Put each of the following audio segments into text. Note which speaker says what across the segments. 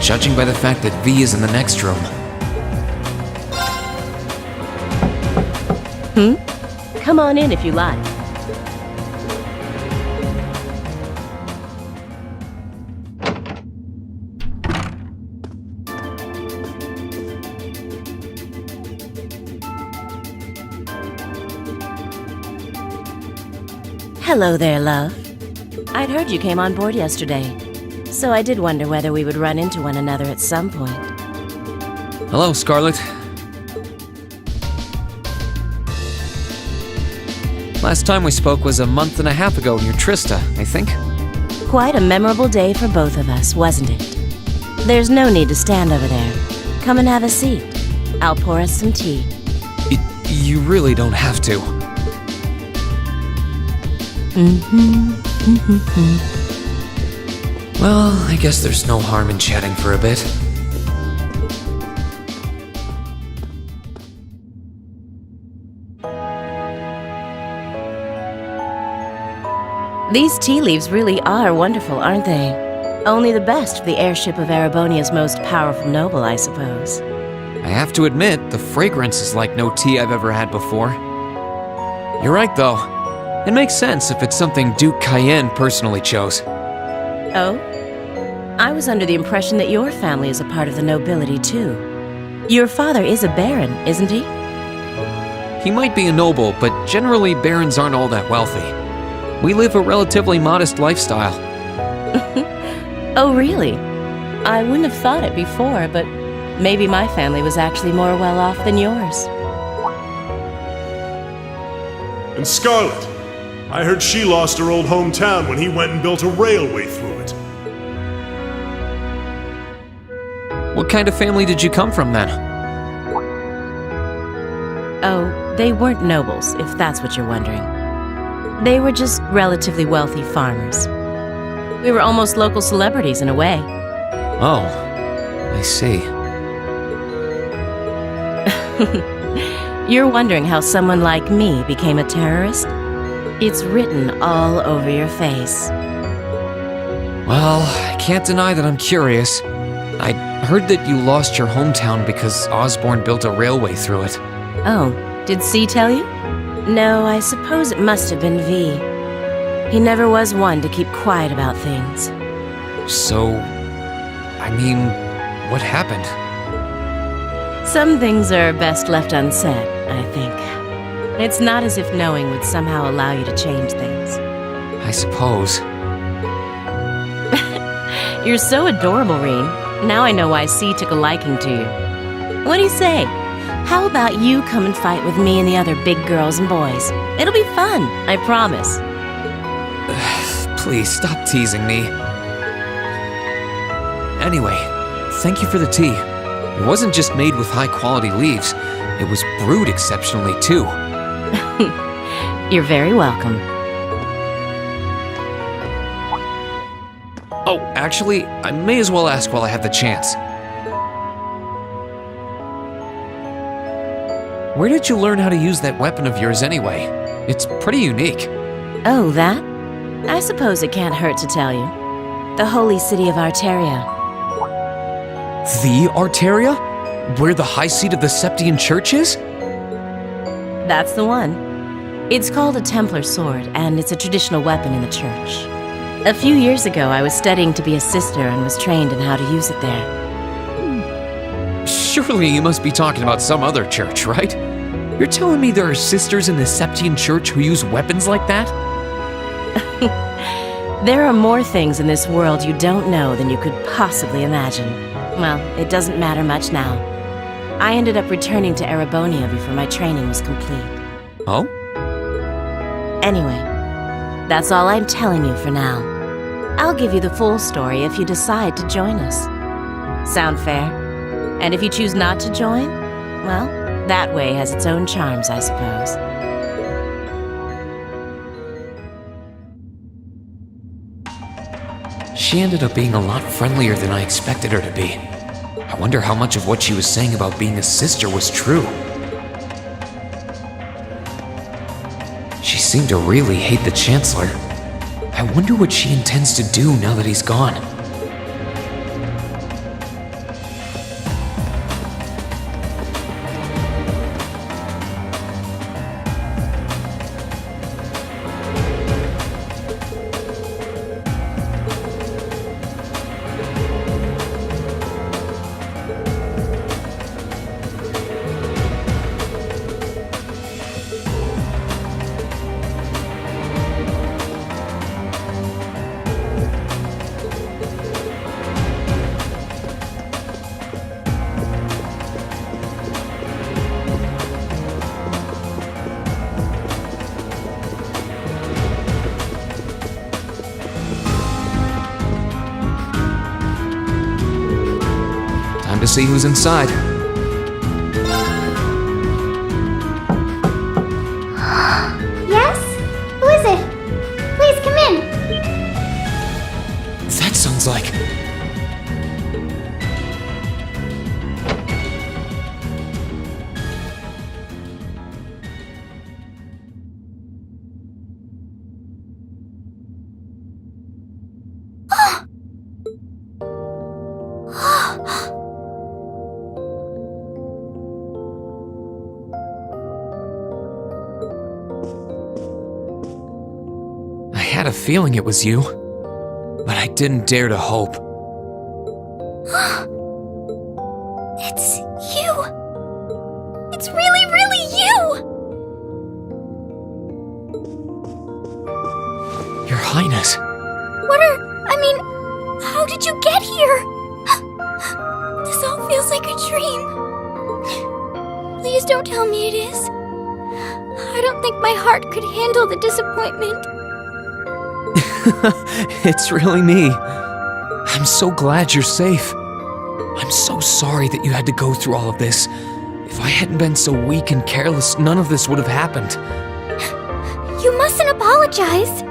Speaker 1: judging by the fact that V is in the next room.
Speaker 2: Come on in if you like. Hello there, love. I'd heard you came on board yesterday, so I did wonder whether we would run into one another at some point.
Speaker 1: Hello, Scarlet. Last time we spoke was a month and a half ago near Trista, I think.
Speaker 2: Quite a memorable day for both of us, wasn't it? There's no need to stand over there. Come and have a seat. I'll pour us some tea.
Speaker 1: You really don't have to. Well, I guess there's no harm in chatting for a bit.
Speaker 2: These tea leaves really are wonderful, aren't they? Only the best for the airship of Erebonia's most powerful noble, I suppose.
Speaker 1: I have to admit, the fragrance is like no tea I've ever had before. You're right, though. It makes sense if it's something Duke Cayenne personally chose.
Speaker 2: Oh? I was under the impression that your family is a part of the nobility, too. Your father is a baron, isn't he?
Speaker 1: He might be a noble, but generally barons aren't all that wealthy. We live a relatively modest lifestyle.
Speaker 2: Oh, really? I wouldn't have thought it before, but maybe my family was actually more well off than yours.
Speaker 3: And Scarlet, I heard she lost her old hometown when he went and built a railway through it.
Speaker 1: What kind of family did you come from then?
Speaker 2: Oh, they weren't nobles, if that's what you're wondering. They were just relatively wealthy farmers. We were almost local celebrities in a way.
Speaker 1: Oh, I see.
Speaker 2: You're wondering how someone like me became a terrorist? It's written all over your face.
Speaker 1: Well, I can't deny that I'm curious. I heard that you lost your hometown because Osborne built a railway through it.
Speaker 2: Oh, did C tell you? No, I suppose it must have been V. He never was one to keep quiet about things.
Speaker 1: So, I mean, what happened?
Speaker 2: Some things are best left unsaid, I think. It's not as if knowing would somehow allow you to change things.
Speaker 1: I suppose.
Speaker 2: You're so adorable, Reen. Now I know why C took a liking to you. What do you say? How about you come and fight with me and the other big girls and boys? It'll be fun, I promise.
Speaker 1: Please, stop teasing me. Anyway, thank you for the tea. It wasn't just made with high-quality leaves. It was brewed exceptionally, too.
Speaker 2: You're very welcome.
Speaker 1: Oh, actually, I may as well ask while I have the chance. Where did you learn how to use that weapon of yours anyway? It's pretty unique.
Speaker 2: Oh, that? I suppose it can't hurt to tell you. The holy city of Arteria.
Speaker 1: The Arteria? Where the high seat of the Septian Church is?
Speaker 2: That's the one. It's called a Templar sword, and it's a traditional weapon in the church. A few years ago, I was studying to be a sister and was trained in how to use it there.
Speaker 1: Surely you must be talking about some other church, right? You're telling me there are sisters in the Septian Church who use weapons like that?
Speaker 2: There are more things in this world you don't know than you could possibly imagine. Well, it doesn't matter much now. I ended up returning to Erebonia before my training was complete.
Speaker 1: Oh?
Speaker 2: Anyway, that's all I'm telling you for now. I'll give you the full story if you decide to join us. Sound fair? And if you choose not to join, well, that way has its own charms, I suppose.
Speaker 1: She ended up being a lot friendlier than I expected her to be. I wonder how much of what she was saying about being a sister was true. She seemed to really hate the Chancellor. I wonder what she intends to do now that he's gone. see who's inside.
Speaker 4: Yes? Who is it? Please come in.
Speaker 1: That sounds like... I had a feeling it was you, but I didn't dare to hope.
Speaker 4: It's you. It's really, really you.
Speaker 1: Your Highness.
Speaker 4: How did you get here? This all feels like a dream. Please don't tell me it is. I don't think my heart could handle the disappointment.
Speaker 1: It's really me. I'm so glad you're safe. I'm so sorry that you had to go through all of this. If I hadn't been so weak and careless, none of this would have happened.
Speaker 4: You mustn't apologize.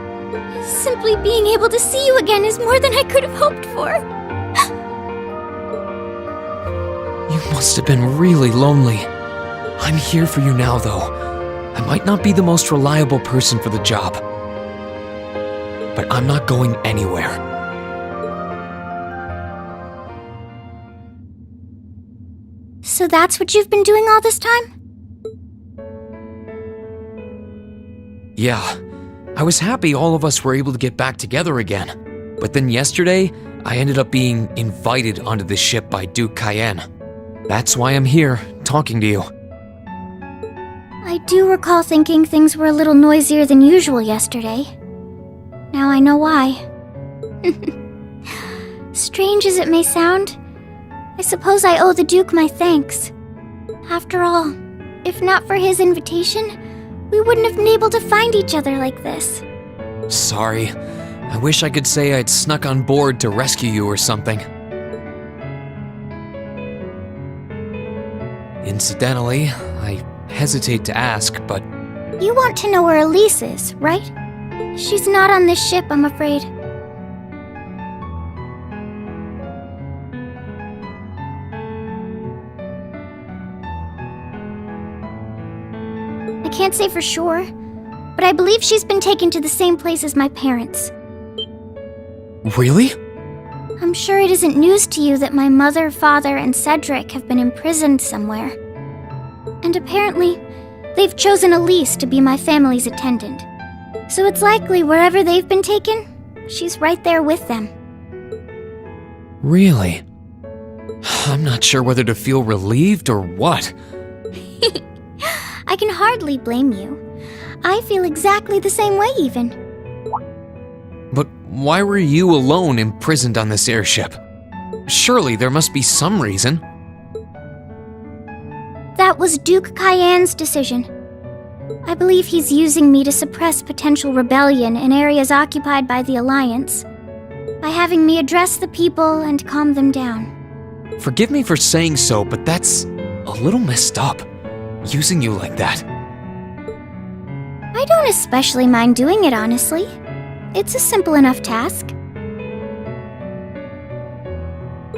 Speaker 4: Simply being able to see you again is more than I could have hoped for.
Speaker 1: You must have been really lonely. I'm here for you now, though. I might not be the most reliable person for the job, but I'm not going anywhere.
Speaker 4: So that's what you've been doing all this time?
Speaker 1: Yeah, I was happy all of us were able to get back together again. But then yesterday, I ended up being invited onto this ship by Duke Cayenne. That's why I'm here, talking to you.
Speaker 4: I do recall thinking things were a little noisier than usual yesterday. Now I know why. Strange as it may sound, I suppose I owe the Duke my thanks. After all, if not for his invitation, we wouldn't have been able to find each other like this.
Speaker 1: Sorry. I wish I could say I'd snuck on board to rescue you or something. Incidentally, I hesitate to ask, but...
Speaker 4: You want to know where Elise is, right? She's not on this ship, I'm afraid. I can't say for sure, but I believe she's been taken to the same place as my parents.
Speaker 1: Really?
Speaker 4: I'm sure it isn't news to you that my mother, father, and Cedric have been imprisoned somewhere. And apparently, they've chosen Elise to be my family's attendant. So it's likely wherever they've been taken, she's right there with them.
Speaker 1: Really? I'm not sure whether to feel relieved or what.
Speaker 4: I can hardly blame you. I feel exactly the same way, even.
Speaker 1: But why were you alone imprisoned on this airship? Surely there must be some reason.
Speaker 4: That was Duke Cayenne's decision. I believe he's using me to suppress potential rebellion in areas occupied by the Alliance, by having me address the people and calm them down.
Speaker 1: Forgive me for saying so, but that's a little messed up, using you like that.
Speaker 4: I don't especially mind doing it, honestly. It's a simple enough task.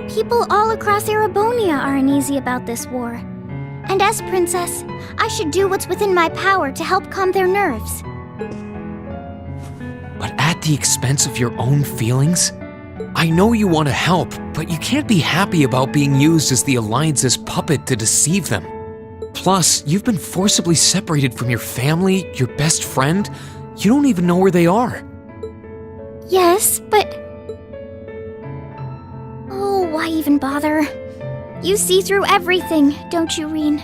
Speaker 4: People all across Erebonia are uneasy about this war. And as princess, I should do what's within my power to help calm their nerves.
Speaker 1: But at the expense of your own feelings? I know you want to help, but you can't be happy about being used as the Alliance's puppet to deceive them. Plus, you've been forcibly separated from your family, your best friend. You don't even know where they are.
Speaker 4: Yes, but... Oh, why even bother? You see through everything, don't you, Reen?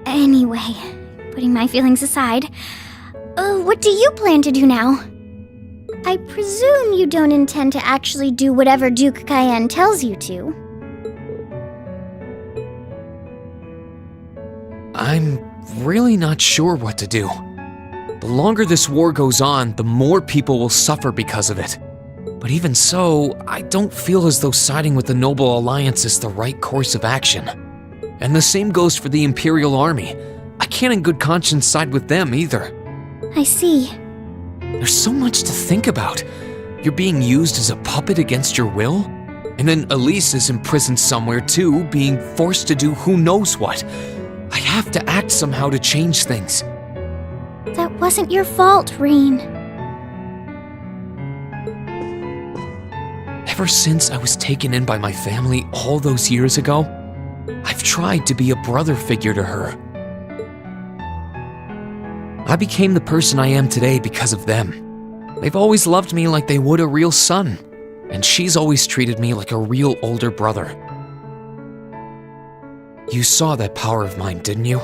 Speaker 4: Anyway, putting my feelings aside, what do you plan to do now? I presume you don't intend to actually do whatever Duke Cayenne tells you to.
Speaker 1: I'm really not sure what to do. The longer this war goes on, the more people will suffer because of it. But even so, I don't feel as though siding with the Noble Alliance is the right course of action. And the same goes for the Imperial Army. I can't in good conscience side with them either.
Speaker 4: I see.
Speaker 1: There's so much to think about. You're being used as a puppet against your will? And then Elise is imprisoned somewhere too, being forced to do who knows what. I have to act somehow to change things.
Speaker 4: That wasn't your fault, Reen.
Speaker 1: Ever since I was taken in by my family all those years ago, I've tried to be a brother figure to her. I became the person I am today because of them. They've always loved me like they would a real son, and she's always treated me like a real older brother. You saw that power of mine, didn't you?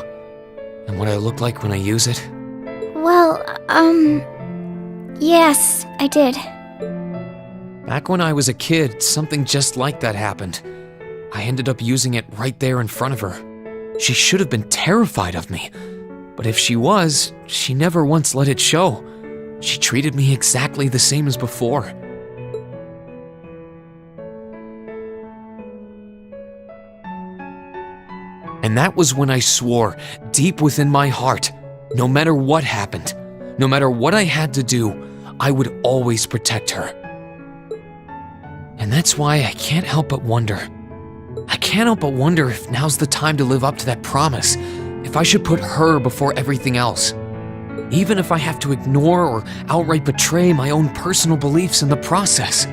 Speaker 1: And what I look like when I use it?
Speaker 4: Well, yes, I did.
Speaker 1: Back when I was a kid, something just like that happened. I ended up using it right there in front of her. She should have been terrified of me, but if she was, she never once let it show. She treated me exactly the same as before. And that was when I swore, deep within my heart, no matter what happened, no matter what I had to do, I would always protect her. And that's why I can't help but wonder. I can't help but wonder if now's the time to live up to that promise, if I should put her before everything else. Even if I have to ignore or outright betray my own personal beliefs in the process.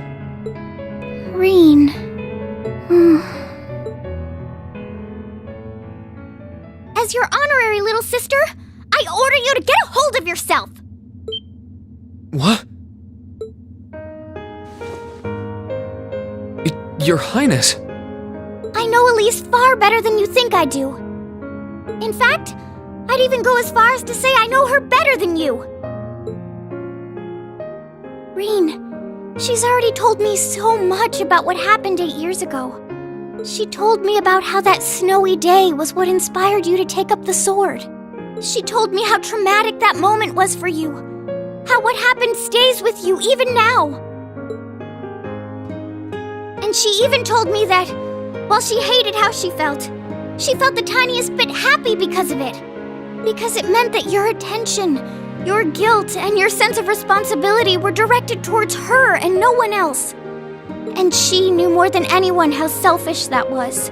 Speaker 4: Reen. As your honorary little sister, I order you to get a hold of yourself!
Speaker 1: What? Your Highness.
Speaker 4: I know Elise far better than you think I do. In fact, I'd even go as far as to say I know her better than you. Reen, she's already told me so much about what happened 8 years ago. She told me about how that snowy day was what inspired you to take up the sword. She told me how traumatic that moment was for you. How what happened stays with you even now. And she even told me that, while she hated how she felt the tiniest bit happy because of it. Because it meant that your attention, your guilt, and your sense of responsibility were directed towards her and no one else. And she knew more than anyone how selfish that was.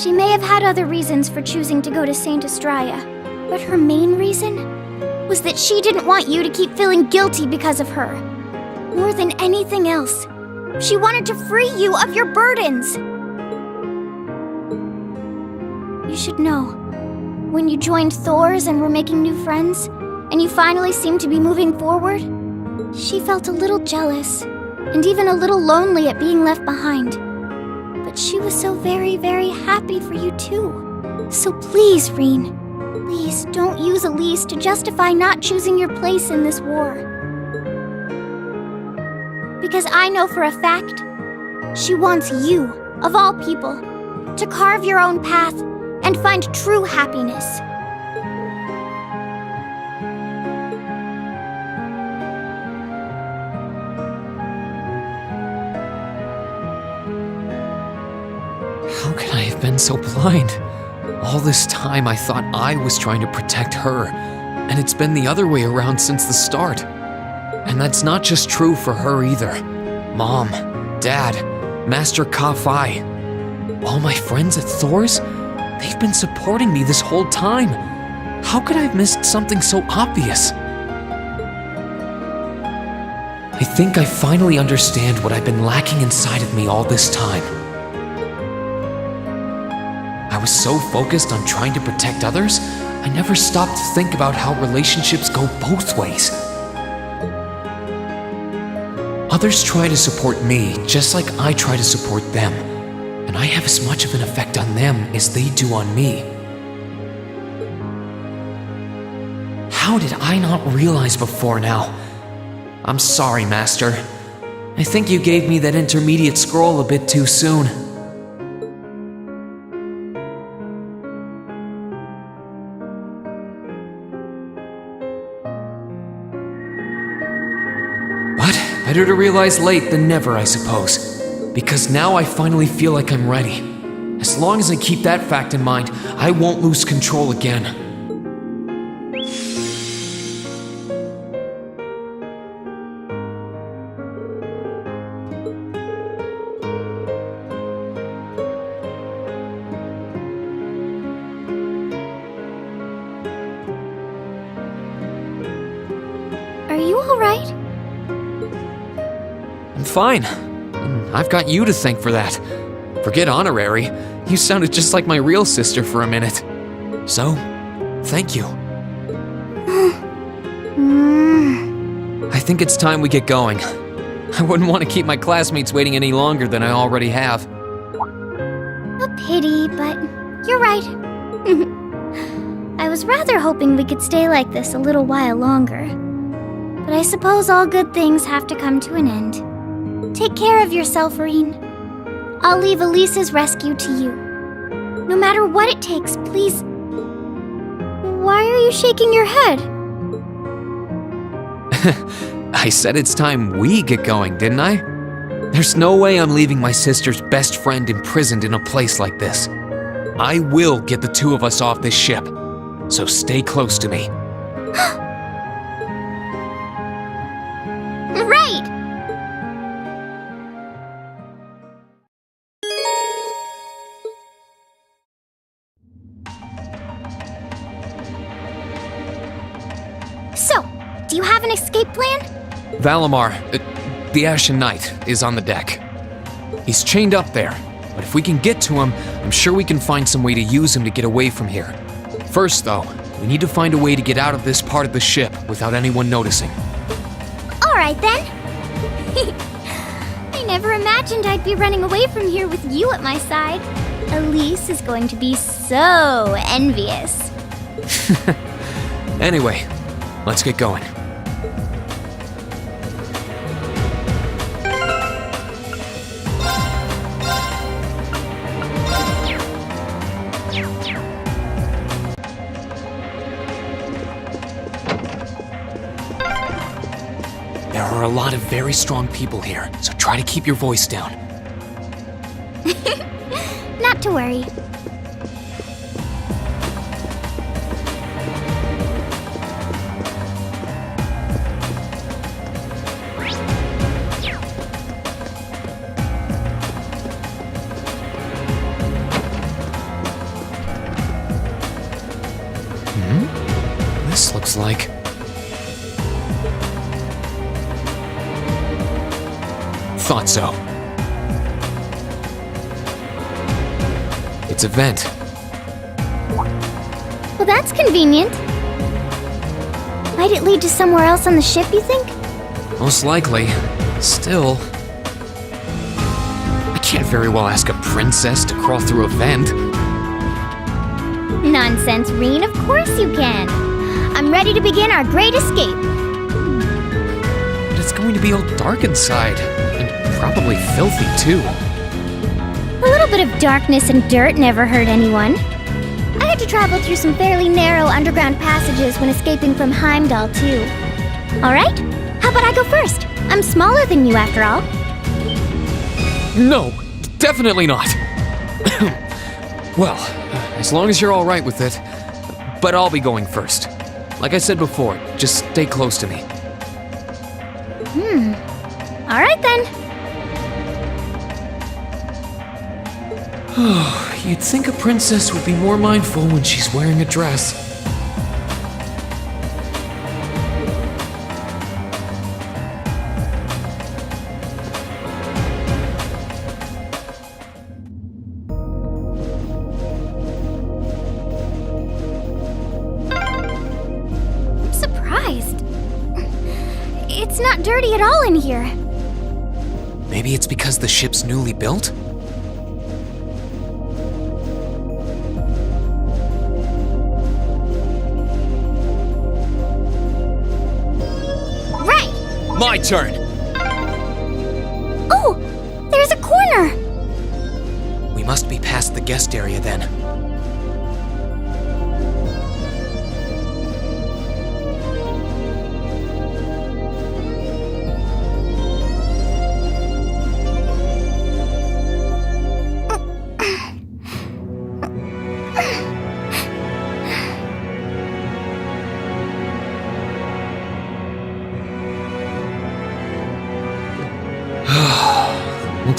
Speaker 4: She may have had other reasons for choosing to go to Saint Estrella, but her main reason was that she didn't want you to keep feeling guilty because of her. More than anything else, she wanted to free you of your burdens. You should know, when you joined Thor's and were making new friends, and you finally seemed to be moving forward, she felt a little jealous, and even a little lonely at being left behind. But she was so very, very happy for you too. So please, Reen, please don't use Elise to justify not choosing your place in this war. Because I know for a fact, she wants you, of all people, to carve your own path and find true happiness.
Speaker 1: How could I have been so blind? All this time I thought I was trying to protect her, and it's been the other way around since the start. And that's not just true for her either. Mom, Dad, Master Ka-Fai, all my friends at Thor's, they've been supporting me this whole time. How could I have missed something so obvious? I think I finally understand what I've been lacking inside of me all this time. I was so focused on trying to protect others, I never stopped to think about how relationships go both ways. Others try to support me just like I try to support them, and I have as much of an effect on them as they do on me. How did I not realize before now? I'm sorry, Master. I think you gave me that intermediate scroll a bit too soon. Better to realize late than never, I suppose. Because now I finally feel like I'm ready. As long as I keep that fact in mind, I won't lose control again.
Speaker 4: Are you alright?
Speaker 1: I'm fine. And I've got you to thank for that. Forget honorary. You sounded just like my real sister for a minute. So, thank you. I think it's time we get going. I wouldn't want to keep my classmates waiting any longer than I already have.
Speaker 4: A pity, but you're right. I was rather hoping we could stay like this a little while longer. But I suppose all good things have to come to an end. Take care of yourself, Reen. I'll leave Elise's rescue to you. No matter what it takes, please. Why are you shaking your head?
Speaker 1: I said it's time we get going, didn't I? There's no way I'm leaving my sister's best friend imprisoned in a place like this. I will get the two of us off this ship, so stay close to me.
Speaker 4: Right! So, do you have an escape plan?
Speaker 1: Valimar, the Ashen Knight, is on the deck. He's chained up there, but if we can get to him, I'm sure we can find some way to use him to get away from here. First, though, we need to find a way to get out of this part of the ship without anyone noticing.
Speaker 4: Alright then. I never imagined I'd be running away from here with you at my side. Elise is going to be so envious.
Speaker 1: Anyway, let's get going. There are a lot of very strong people here, so try to keep your voice down.
Speaker 4: Not to worry.
Speaker 1: This looks like... Thought so. It's a vent.
Speaker 4: Well, that's convenient. Might it lead to somewhere else on the ship, you think?
Speaker 1: Most likely. Still... I can't very well ask a princess to crawl through a vent.
Speaker 4: Nonsense, Reen. Of course you can. I'm ready to begin our great escape.
Speaker 1: But it's going to be all dark inside. And probably filthy, too.
Speaker 4: A little bit of darkness and dirt never hurt anyone. I had to travel through some fairly narrow underground passages when escaping from Heimdall, too. Alright? How about I go first? I'm smaller than you, after all.
Speaker 1: No, definitely not. Well, as long as you're all right with it. But I'll be going first. Like I said before, just stay close to me.
Speaker 4: Alright then.
Speaker 1: You'd think a princess would be more mindful when she's wearing a dress.
Speaker 4: I'm surprised. It's not dirty at all in here.
Speaker 1: Maybe it's because the ship's newly built?
Speaker 4: Right!
Speaker 1: My turn!
Speaker 4: Oh! There's a corner!
Speaker 1: We must be past the guest area then.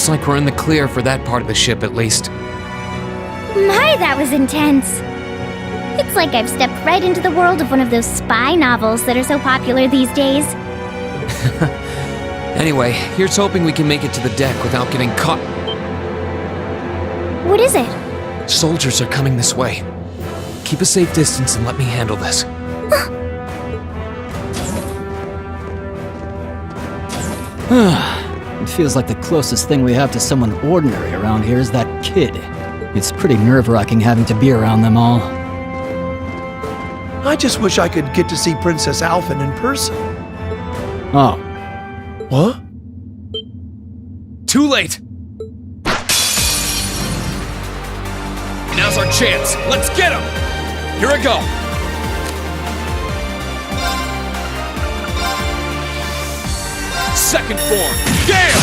Speaker 1: Looks like we're in the clear for that part of the ship at least.
Speaker 4: My, that was intense. It's like I've stepped right into the world of one of those spy novels that are so popular these days.
Speaker 1: Anyway, here's hoping we can make it to the deck without getting caught.
Speaker 4: What is it?
Speaker 1: Soldiers are coming this way. Keep a safe distance and let me handle this.
Speaker 5: It feels like the closest thing we have to someone ordinary around here is that kid. It's pretty nerve-wracking having to be around them all.
Speaker 6: I just wish I could get to see Princess Alphen in person.
Speaker 5: Oh,
Speaker 6: What?
Speaker 1: Too late! Now's our chance. Let's get him! Here I go! Second form. Gale!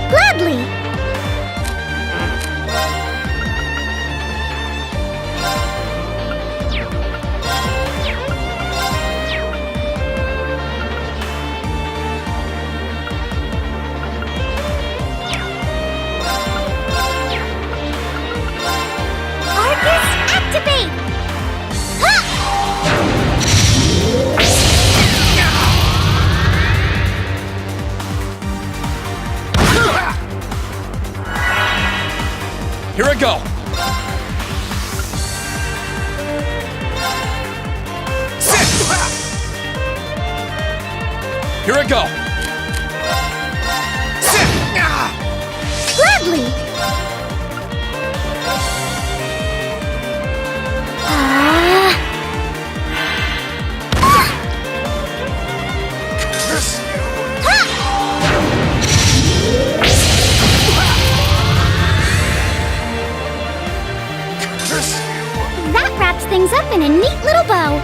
Speaker 4: Gladly! Arcus, activate!
Speaker 1: Here I go! Sit! Here I go! Sit!
Speaker 4: Gladly! That wraps things up in a neat little bow.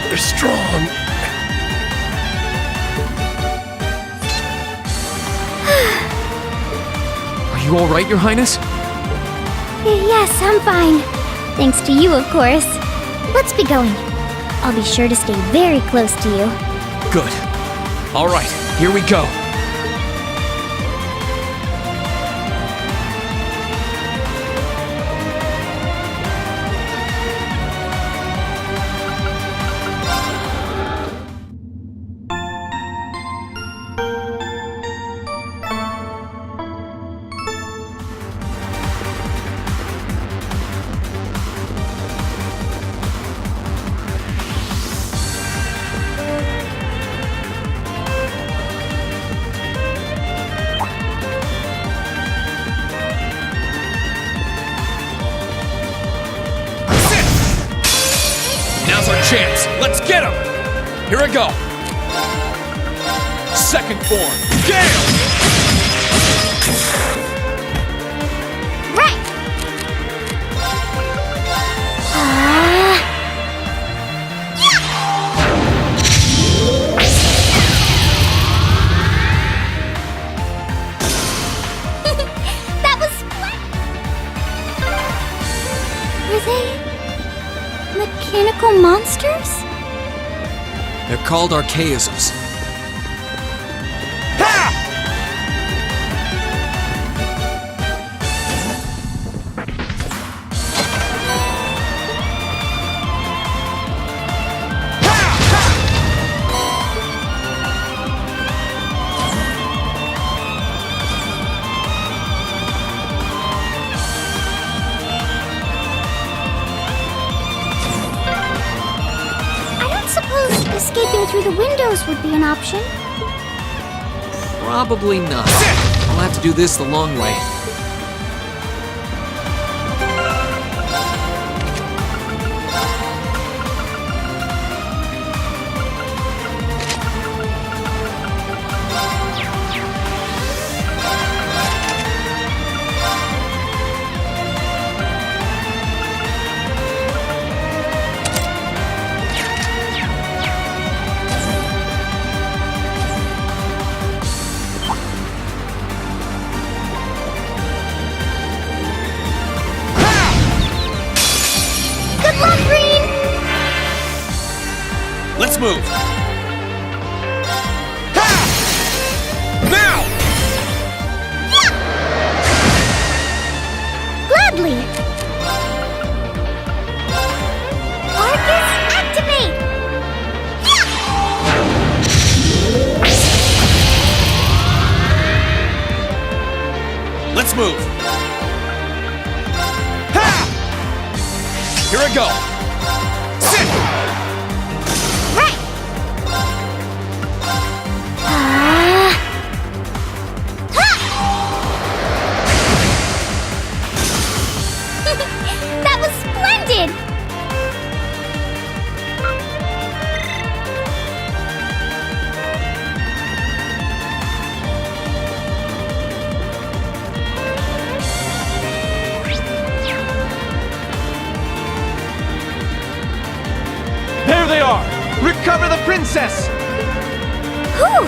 Speaker 6: They're strong.
Speaker 1: Are you alright, Your Highness?
Speaker 4: Yes, I'm fine. Thanks to you, of course. Let's be going. I'll be sure to stay very close to you.
Speaker 1: Good. Alright, here we go. Now's our chance. Let's get him! Here I go. Second form. Gale!
Speaker 4: Right! That was splendid! Were they mechanical monsters?
Speaker 1: They're called archaisms.
Speaker 4: Escaping through the windows would be an option.
Speaker 1: Probably not. I'll have to do this the long way. move! Ha! Now!
Speaker 4: Gladly! Arcus, activate!
Speaker 1: Let's move! Ha! Here I go! Sit!
Speaker 4: Right! That was splendid!
Speaker 7: There they are! Recover the princess!
Speaker 4: Whew!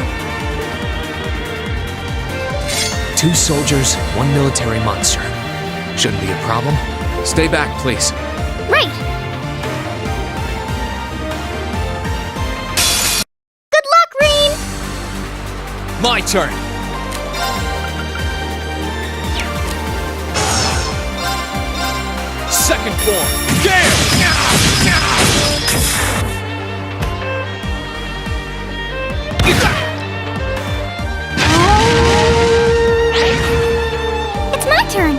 Speaker 1: 2 soldiers, 1 military monster. Shouldn't be a problem. Stay back, please.
Speaker 4: Right! Good luck, Reen!
Speaker 1: My turn! Second form! Gale!
Speaker 4: It's my turn!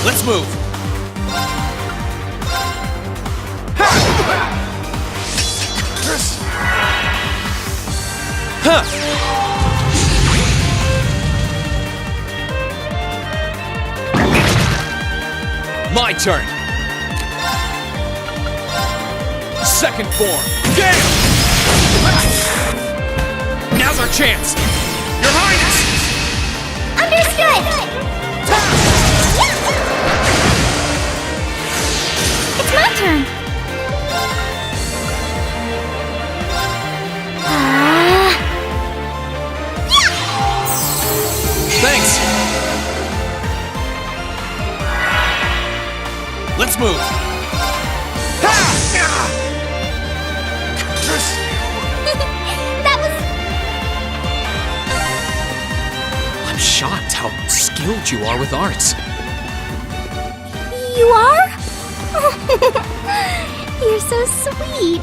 Speaker 1: Let's move! Huh! My turn! Second form! Gale! Now's our chance! Your Highness!
Speaker 4: Understood! It's my turn!
Speaker 1: Thanks! Let's move!
Speaker 4: That was...
Speaker 1: I'm shocked how skilled you are with arts.
Speaker 4: You are? You're so sweet.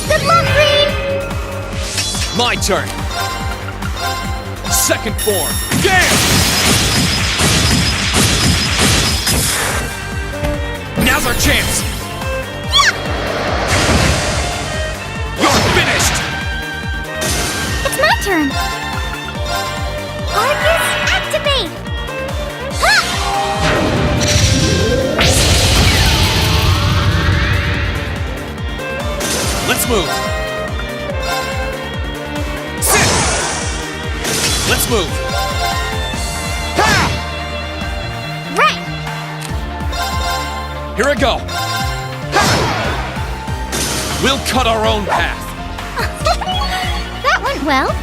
Speaker 4: Good luck, Green!
Speaker 1: My turn! Second form! Gale! Now's our chance! You're finished!
Speaker 4: It's my turn! Arcus, activate! Ha!
Speaker 1: Let's move! Sit! Let's move! Ha!
Speaker 4: Right!
Speaker 1: Here I go! Ha! We'll cut our own path!
Speaker 4: That went well.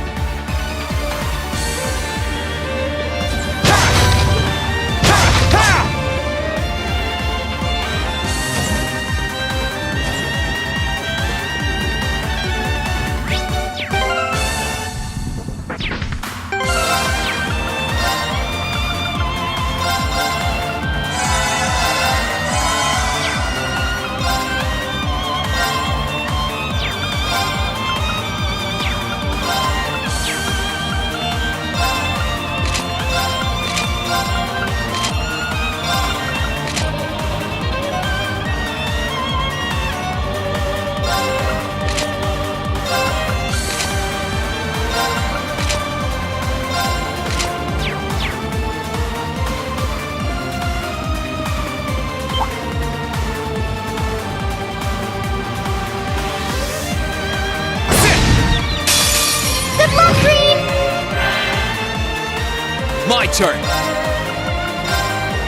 Speaker 1: my turn.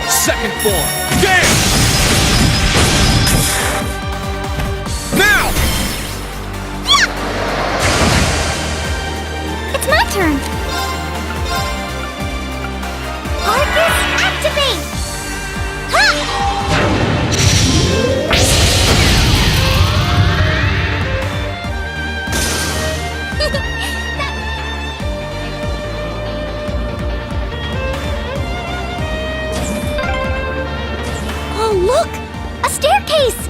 Speaker 1: Second form. Dance! Now!
Speaker 4: It's my turn. Arcus, activate! Ha! Oh, look! A staircase!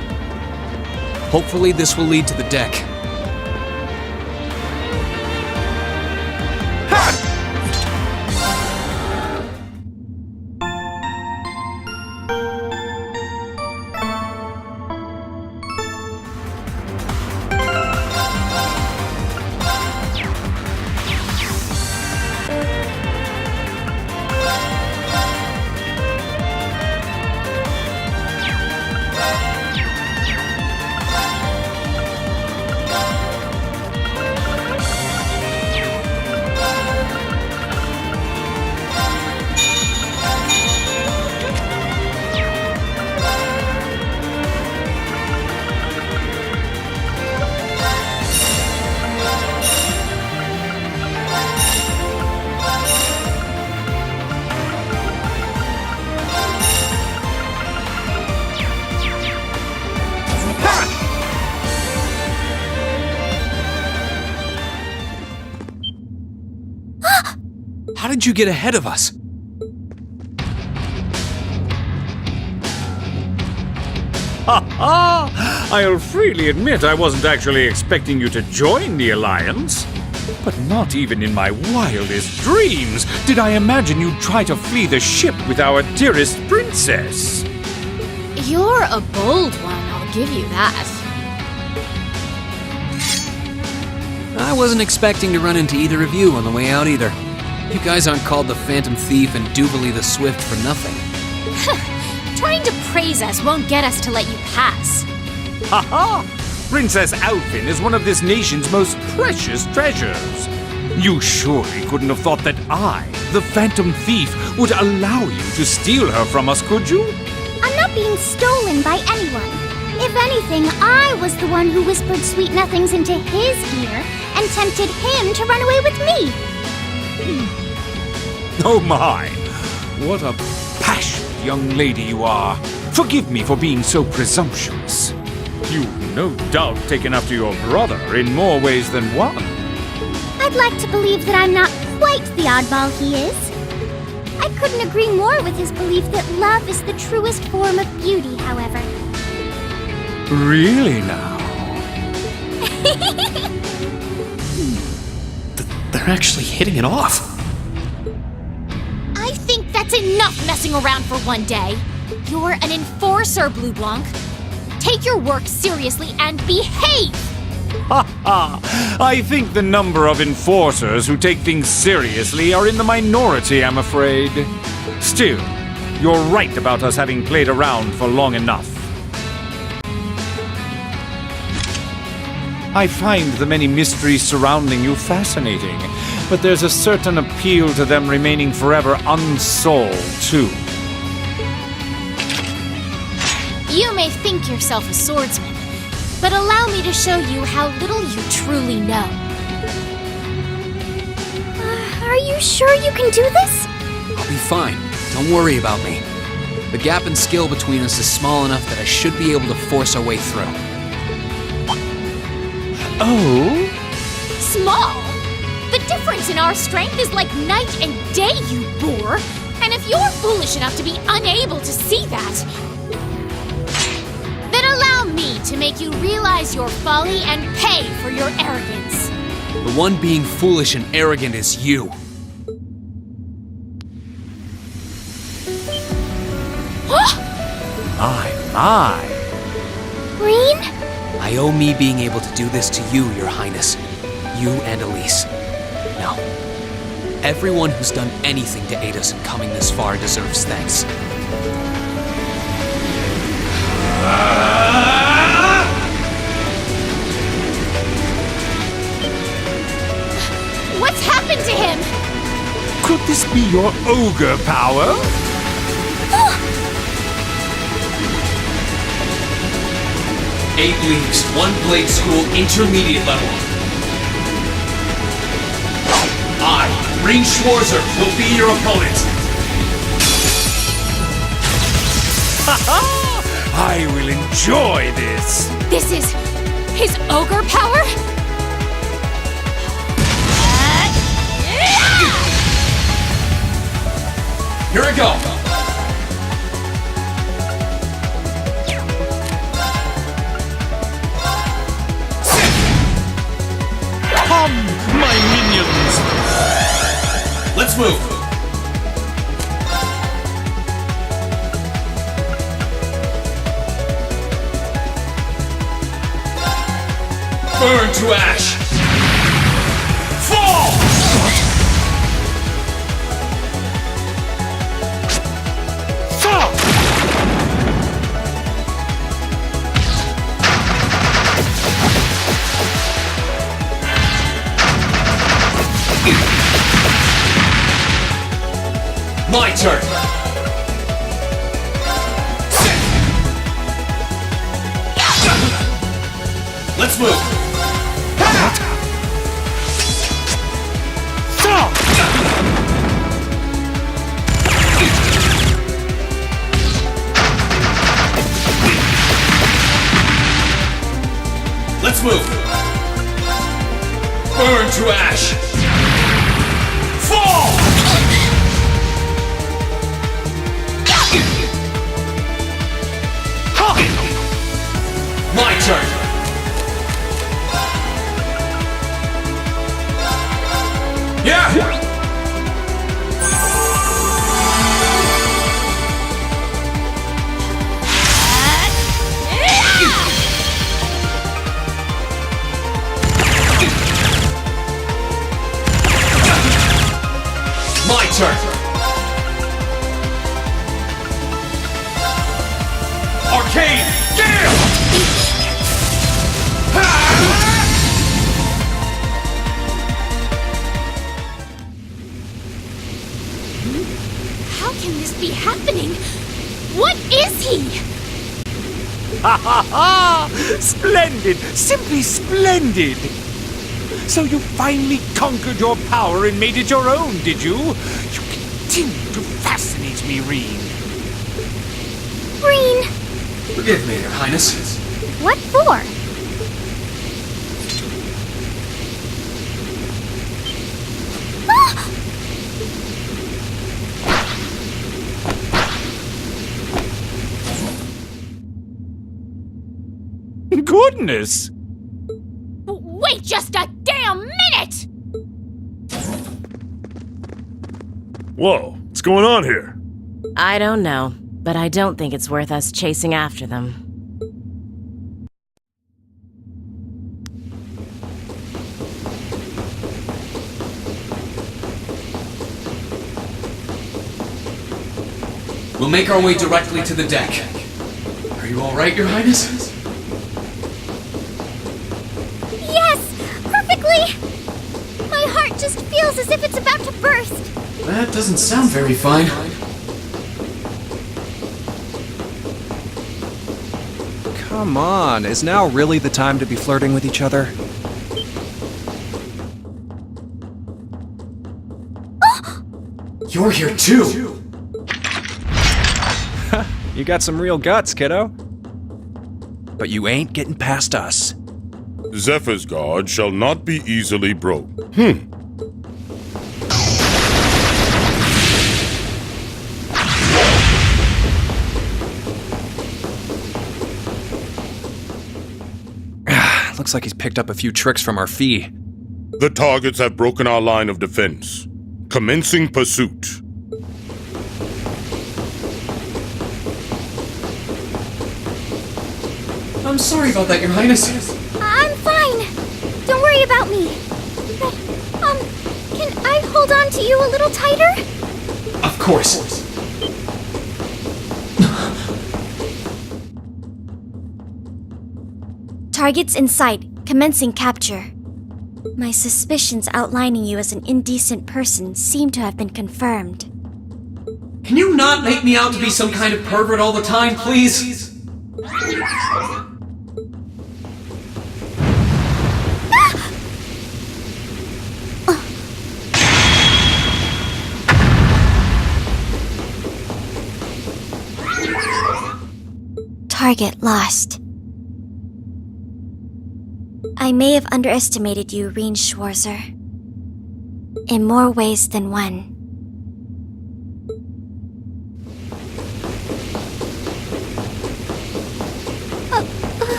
Speaker 1: Hopefully this will lead to the deck. How did you get ahead of us?
Speaker 8: I'll freely admit I wasn't actually expecting you to join the Alliance. But not even in my wildest dreams did I imagine you'd try to flee the ship with our dearest princess.
Speaker 9: You're a bold one, I'll give you that.
Speaker 1: I wasn't expecting to run into either of you on the way out either. You guys aren't called the Phantom Thief and Duvalie the Swift for nothing.
Speaker 9: Trying to praise us won't get us to let you pass.
Speaker 8: Ha-ha! Princess Alphin is one of this nation's most precious treasures. You surely couldn't have thought that I, the Phantom Thief, would allow you to steal her from us, could you?
Speaker 4: I'm not being stolen by anyone. If anything, I was the one who whispered sweet nothings into his ear and tempted him to run away with me.
Speaker 8: Oh my! What a passionate young lady you are. Forgive me for being so presumptuous. You've no doubt taken after your brother in more ways than one.
Speaker 4: I'd like to believe that I'm not quite the oddball he is. I couldn't agree more with his belief that love is the truest form of beauty, however.
Speaker 8: Really now?
Speaker 1: They're actually hitting it off.
Speaker 9: I think that's enough messing around for one day. You're an enforcer, Blue Blanc. Take your work seriously and behave!
Speaker 8: Ha ha! I think the number of enforcers who take things seriously are in the minority, I'm afraid. Still, you're right about us having played around for long enough. I find the many mysteries surrounding you fascinating, but there's a certain appeal to them remaining forever unsolved, too.
Speaker 9: You may think yourself a swordsman, but allow me to show you how little you truly know.
Speaker 4: Are you sure you can do this?
Speaker 1: I'll be fine. Don't worry about me. The gap in skill between us is small enough that I should be able to force our way through.
Speaker 8: Oh?
Speaker 9: Small? The difference in our strength is like night and day, you boor! And if you're foolish enough to be unable to see that, then allow me to make you realize your folly and pay for your arrogance.
Speaker 1: The one being foolish and arrogant is you.
Speaker 8: My.
Speaker 4: Green?
Speaker 1: I owe me being able to do this to you, Your Highness. You and Elise. Now, everyone who's done anything to aid us in coming this far deserves thanks.
Speaker 9: What's happened to him?
Speaker 8: Could this be your ogre power?
Speaker 1: Eight leaves, one blade school, intermediate level. I, Ring Schwarzer, will be your opponent.
Speaker 8: I will enjoy this.
Speaker 9: This is his ogre power?
Speaker 1: Here I go.
Speaker 8: Come, my minions.
Speaker 1: Let's move. Burn to ash. Fall! My turn. Let's move. Let's move. Burn to ash. Fall! My turn. Yeah! My turn. Arcane Gale!
Speaker 9: How can this be happening? What is he?
Speaker 8: Ha ha ha! Splendid! Simply splendid! So you finally conquered your power and made it your own, did you? You continue to fascinate me, Reen.
Speaker 4: Green!
Speaker 1: Forgive me, Your Highness.
Speaker 4: What for?
Speaker 8: Goodness!
Speaker 9: Wait just a damn minute!
Speaker 3: Whoa, what's going on here?
Speaker 2: I don't know, but I don't think it's worth us chasing after them.
Speaker 1: We'll make our way directly to the deck. Are you all right, Your Highness?
Speaker 4: Yes! Perfectly! My heart just feels as if it's about to burst.
Speaker 1: That doesn't sound very fine.
Speaker 7: Come on, is now really the time to be flirting with each other?
Speaker 1: You're here too!
Speaker 7: You got some real guts, kiddo. But you ain't getting past us.
Speaker 3: Zephyr's guard shall not be easily broke.
Speaker 7: Looks like he's picked up a few tricks from our fee.
Speaker 3: The targets have broken our line of defense. Commencing pursuit.
Speaker 1: I'm sorry about that, Your Highness.
Speaker 4: I'm fine. Don't worry about me. But, can I hold on to you a little tighter?
Speaker 1: Of course.
Speaker 4: Targets in sight. Commencing capture. My suspicions outlining you as an indecent person seem to have been confirmed.
Speaker 1: Can you not make me out to be some kind of pervert all the time, please?
Speaker 4: Target lost. I may have underestimated you, Reen Schwarzer. In more ways than one.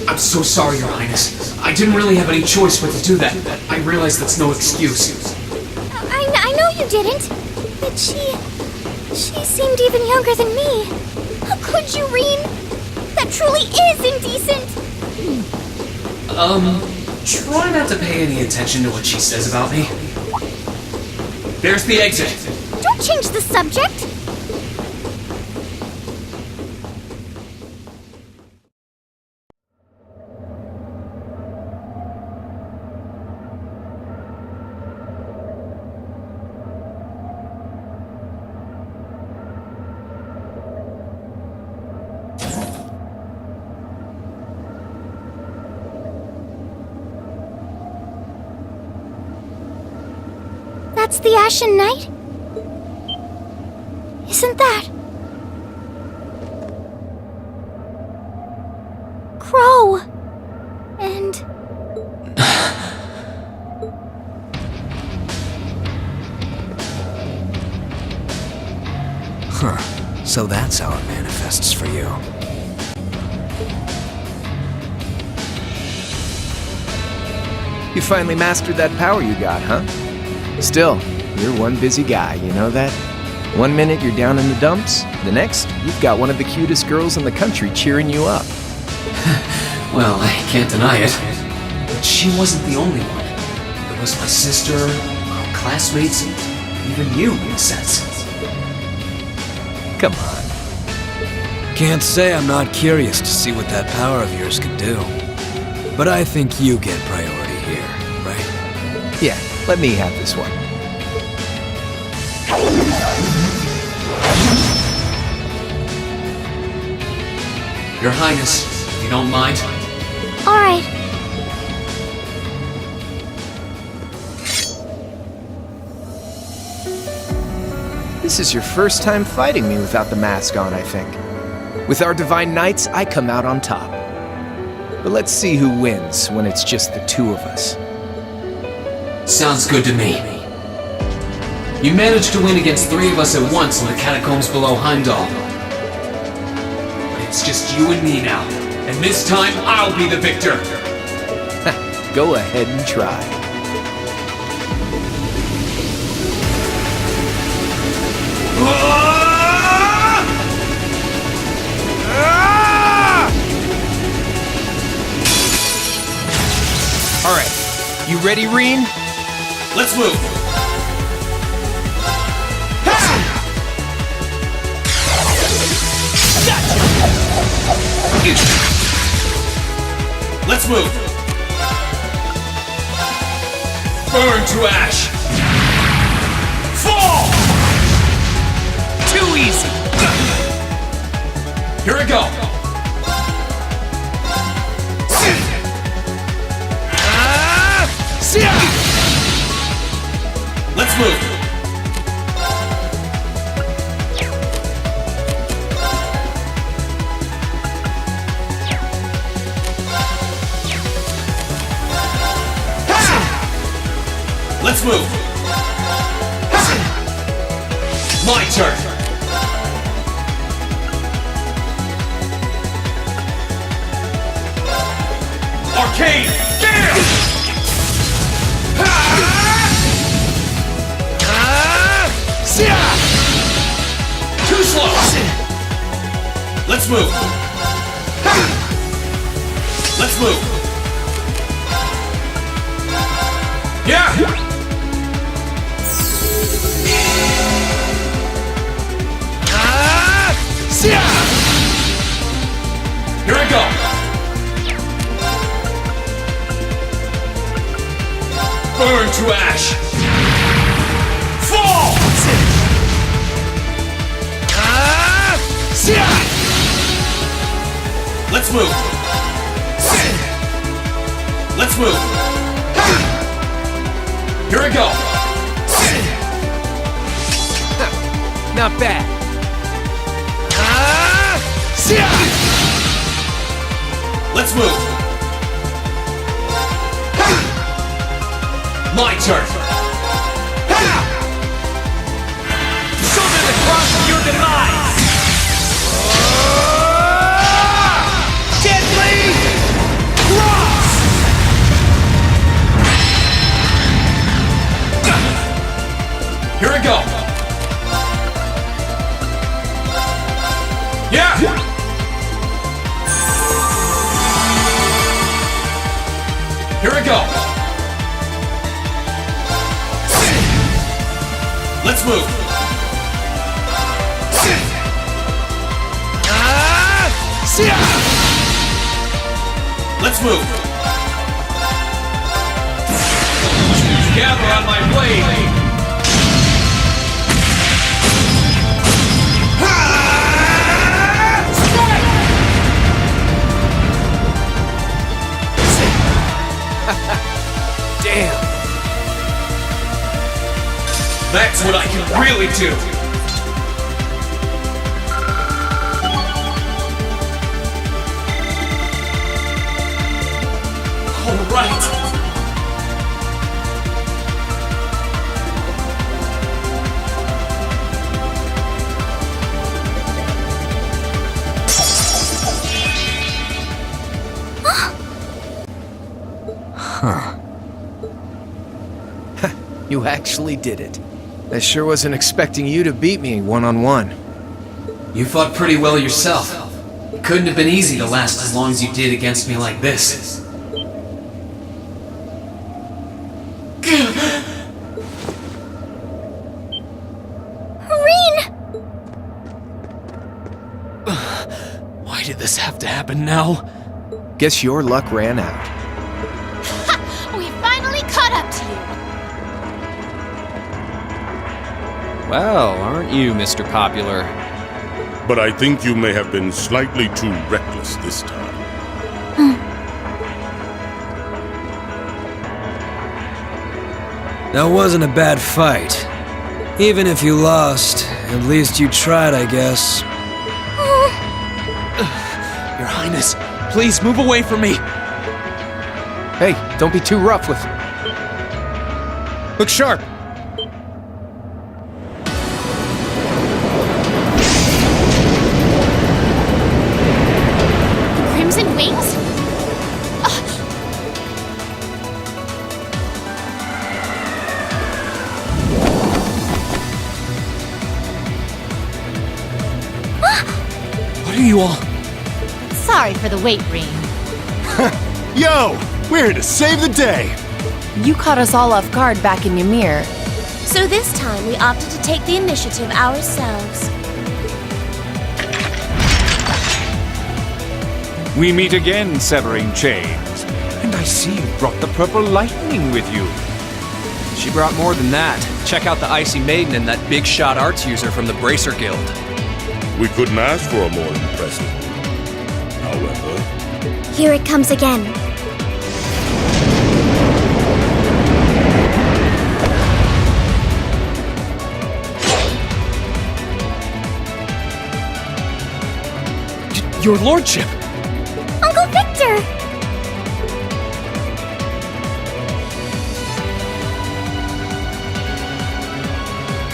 Speaker 1: I'm so sorry, Your Highness. I didn't really have any choice but to do that. I realize that's no excuse.
Speaker 4: I know you didn't. But she seemed even younger than me. How could you, Reen? That truly is indecent!
Speaker 1: Try not to pay any attention to what she says about me. There's the exit.
Speaker 4: Don't change the subject! That's the Ashen Knight? Isn't that... Crow? And...
Speaker 10: Huh. So that's how it manifests for you.
Speaker 11: You finally mastered that power you got, huh? Still, you're one busy guy, you know that? One minute you're down in the dumps, the next, you've got one of the cutest girls in the country cheering you up.
Speaker 1: Well, I can't deny it. But she wasn't the only one. There was my sister, our classmates, even you, in a sense.
Speaker 11: Come on.
Speaker 10: Can't say I'm not curious to see what that power of yours can do. But I think you get priority here, right?
Speaker 11: Yeah, let me have this one.
Speaker 1: Your Highness, if you don't mind.
Speaker 4: All right.
Speaker 11: This is your first time fighting me without the mask on, I think. With our Divine Knights, I come out on top. But let's see who wins when it's just the two of us.
Speaker 1: Sounds good to me. You managed to win against 3 of us at once in the catacombs below Heimdall. But it's just you and me now. And this time, I'll be the victor.
Speaker 11: Go ahead and try. All right, you ready, Reen?
Speaker 1: Let's move. Let's move. Burn to ash. Fall.
Speaker 11: Too easy.
Speaker 1: Here we go. Let's move. Let's move. My turn. Arcane Gale! Too slow! Let's move! Let's move! Yeah! Here I go!
Speaker 7: Burn to ash! Fall! Let's move! Let's move! Here I go!
Speaker 11: Not bad.
Speaker 7: Let's move! My turn! Shoulder the cross of your demise! Gently! Cross! Here I go! Yeah! Here I go! Let's move! Let's move! Gather on my blade!
Speaker 11: Damn!
Speaker 7: That's what I can really do! All right!
Speaker 11: You actually did it. I sure wasn't expecting you to beat me one-on-one.
Speaker 1: You fought pretty well yourself. It couldn't have been easy to last as long as you did against me like this. Why did this have to happen now?
Speaker 11: Guess your luck ran out.
Speaker 9: We finally caught up to you!
Speaker 7: Well, aren't you, Mr. Popular?
Speaker 3: But I think you may have been slightly too reckless this time.
Speaker 10: That wasn't a bad fight. Even if you lost, at least you tried, I guess.
Speaker 1: Your Highness, please move away from me.
Speaker 11: Hey, don't be too rough with...
Speaker 7: Look sharp!
Speaker 9: Crimson wings?
Speaker 1: What are you all?
Speaker 9: Sorry for the wait, Green.
Speaker 3: Yo! We're here to save the day!
Speaker 12: You caught us all off guard back in Ymir.
Speaker 2: So this time we opted to take the initiative ourselves.
Speaker 8: We meet again, severing chains. And I see you brought the purple lightning with you.
Speaker 7: She brought more than that. Check out the Icy Maiden and that big shot arts user from the Bracer Guild.
Speaker 3: We couldn't ask for a more impressive one. However...
Speaker 4: Here it comes again.
Speaker 1: Your lordship!
Speaker 4: Uncle Victor!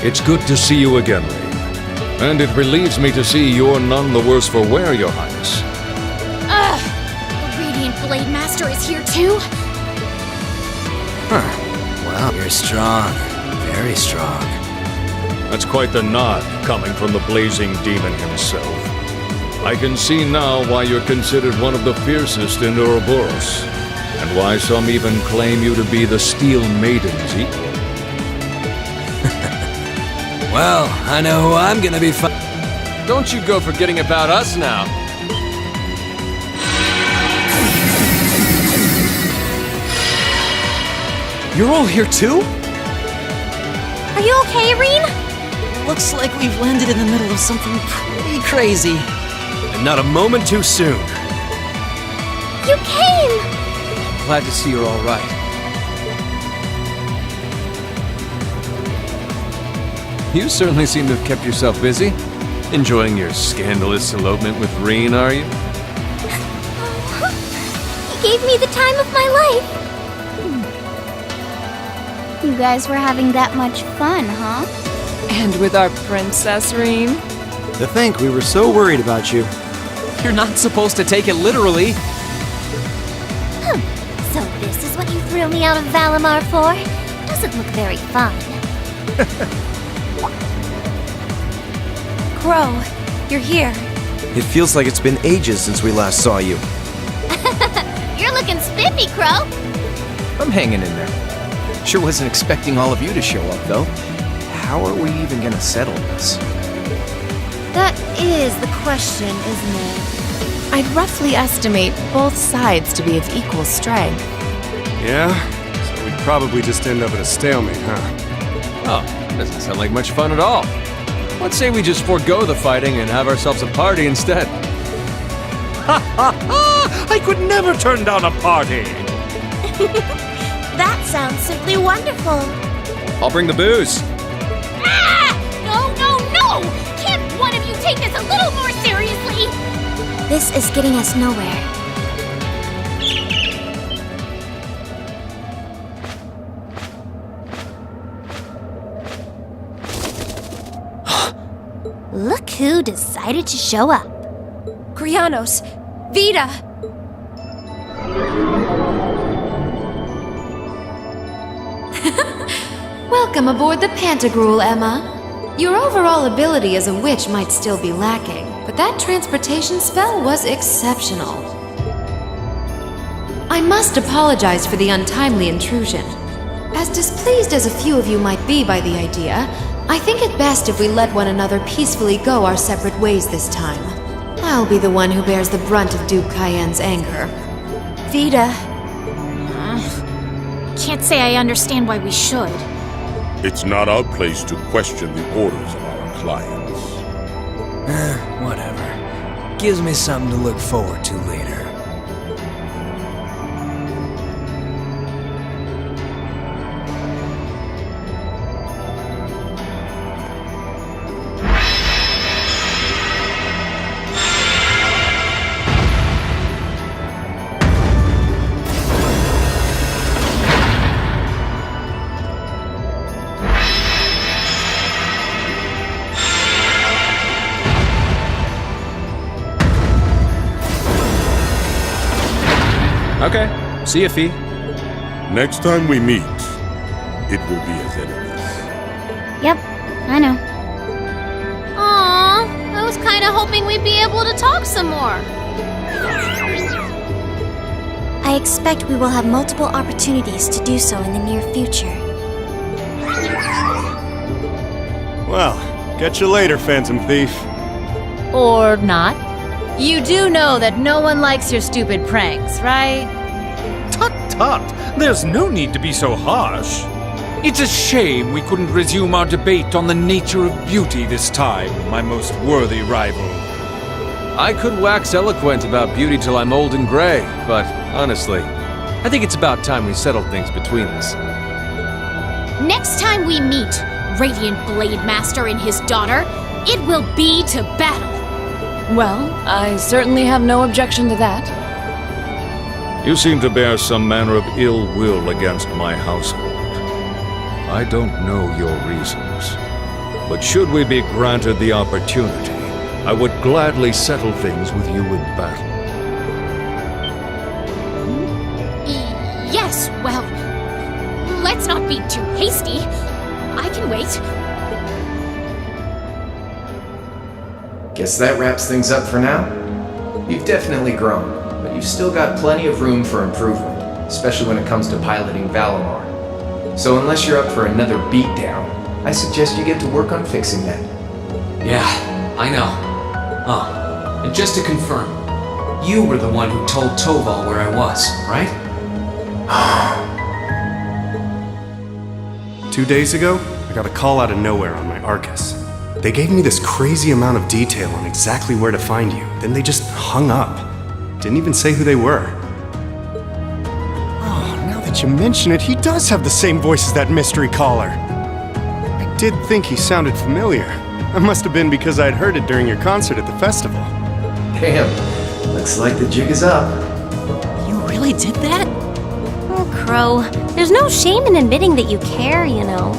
Speaker 13: It's good to see you again, Ray. And it relieves me to see you're none the worse for wear, Your Highness.
Speaker 9: Ugh! The Radiant Blade Master is here too?
Speaker 10: Huh. Wow, you're strong. Very strong.
Speaker 13: That's quite the nod, coming from the blazing demon himself. I can see now why you're considered one of the fiercest in Ouroboros, and why some even claim you to be the Steel Maiden's equal.
Speaker 10: Well, I know who I'm gonna be
Speaker 7: Don't you go forgetting about us now. You're all here too?
Speaker 2: Are you okay, Reen?
Speaker 5: Looks like we've landed in the middle of something pretty crazy.
Speaker 7: And not a moment too soon.
Speaker 4: You came!
Speaker 7: Glad to see you're all right. You certainly seem to have kept yourself busy. Enjoying your scandalous elopement with Reen, are you?
Speaker 4: He gave me the time of my life. You guys were having that much fun, huh?
Speaker 12: And with our princess, Reen?
Speaker 10: To think we were so worried about you.
Speaker 7: You're not supposed to take it literally.
Speaker 4: So this is what you threw me out of Valimar for? Doesn't look very fun.
Speaker 12: Crow, you're here.
Speaker 10: It feels like it's been ages since we last saw you.
Speaker 9: You're looking spiffy, Crow.
Speaker 11: I'm hanging in there. Sure wasn't expecting all of you to show up, though. How are we even gonna settle this?
Speaker 12: That is the question, isn't it? I'd roughly estimate both sides to be of equal strength.
Speaker 3: Yeah? So we'd probably just end up at a stalemate, huh?
Speaker 7: Oh, doesn't sound like much fun at all. Let's say we just forego the fighting and have ourselves a party instead.
Speaker 8: Ha ha ha! I could never turn down a party!
Speaker 2: That sounds simply wonderful.
Speaker 7: I'll bring the booze.
Speaker 9: Ah! No, no, no! Can't one of you take this a little more seriously?
Speaker 4: This is getting us nowhere. Look who decided to show up.
Speaker 12: Krianos! Vita!
Speaker 14: Welcome aboard the Pantagruel, Emma. Your overall ability as a witch might still be lacking, but that transportation spell was exceptional. I must apologize for the untimely intrusion. As displeased as a few of you might be by the idea, I think it best if we let one another peacefully go our separate ways this time. I'll be the one who bears the brunt of Duke Cayenne's anger.
Speaker 2: Vita.
Speaker 9: Can't say I understand why we should.
Speaker 15: It's not our place to question the orders of our clients.
Speaker 10: Whatever. Gives me something to look forward to later.
Speaker 7: Okay. See ya, Fee.
Speaker 15: Next time we meet, it will be as enemies.
Speaker 4: Yep, I know.
Speaker 9: Aww, I was kinda hoping we'd be able to talk some more.
Speaker 4: I expect we will have multiple opportunities to do so in the near future.
Speaker 3: Well, catch you later, Phantom Thief.
Speaker 2: Or not. You do know that no one likes your stupid pranks, right?
Speaker 8: Tut tut! There's no need to be so harsh. It's a shame we couldn't resume our debate on the nature of beauty this time, my most worthy rival.
Speaker 7: I could wax eloquent about beauty till I'm old and gray, but honestly, I think it's about time we settled things between us.
Speaker 9: Next time we meet, Radiant Blade Master and his daughter, it will be to battle.
Speaker 12: Well, I certainly have no objection to that.
Speaker 13: You seem to bear some manner of ill will against my household. I don't know your reasons, but should we be granted the opportunity, I would gladly settle things with you in battle.
Speaker 9: Yes, well, let's not be too hasty. I can wait.
Speaker 11: Guess that wraps things up for now. You've definitely grown, but you've still got plenty of room for improvement, especially when it comes to piloting Valimar. So unless you're up for another beatdown, I suggest you get to work on fixing that.
Speaker 1: Yeah, I know. Oh, and just to confirm, you were the one who told Toval where I was, right?
Speaker 16: 2 days ago, I got a call out of nowhere on my Arcus. They gave me this crazy amount of detail on exactly where to find you, then they just hung up. Didn't even say who they were. Oh, now that you mention it, he does have the same voice as that mystery caller. I did think he sounded familiar. That must have been because I'd heard it during your concert at the festival.
Speaker 11: Damn, looks like the jig is up.
Speaker 2: You really did that? Oh, Crow, there's no shame in admitting that you care, you know.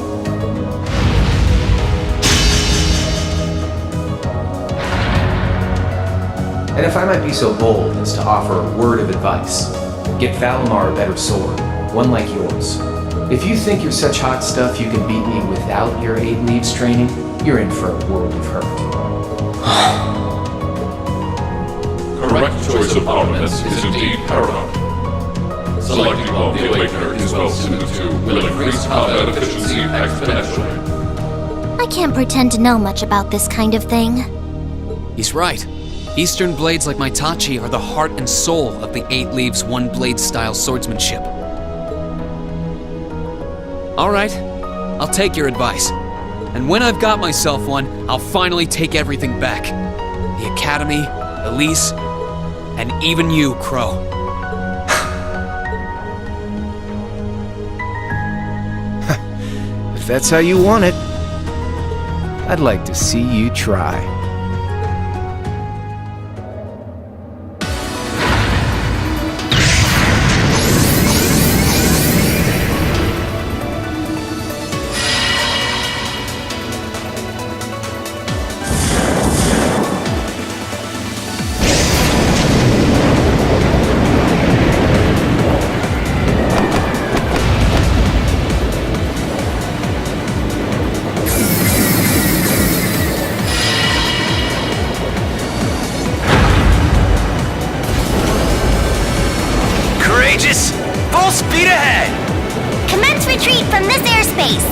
Speaker 11: And if I might be so bold as to offer a word of advice, get Valimar a better sword, one like yours. If you think you're such hot stuff you can beat me without your 8 leaves training, you're in for a world of hurt.
Speaker 15: Correct choice of armaments is indeed paramount. Selecting one the Awakener is well suited to will increase combat efficiency exponentially.
Speaker 4: I can't pretend to know much about this kind of thing.
Speaker 1: He's right. Eastern blades like my Tachi are the heart and soul of the 8 Leaves 1 Blade style swordsmanship. Alright, I'll take your advice. And when I've got myself one, I'll finally take everything back. The Academy, Elise, and even you, Crow.
Speaker 11: If that's how you want it, I'd like to see you try.
Speaker 17: Full speed ahead!
Speaker 4: Commence retreat from this airspace!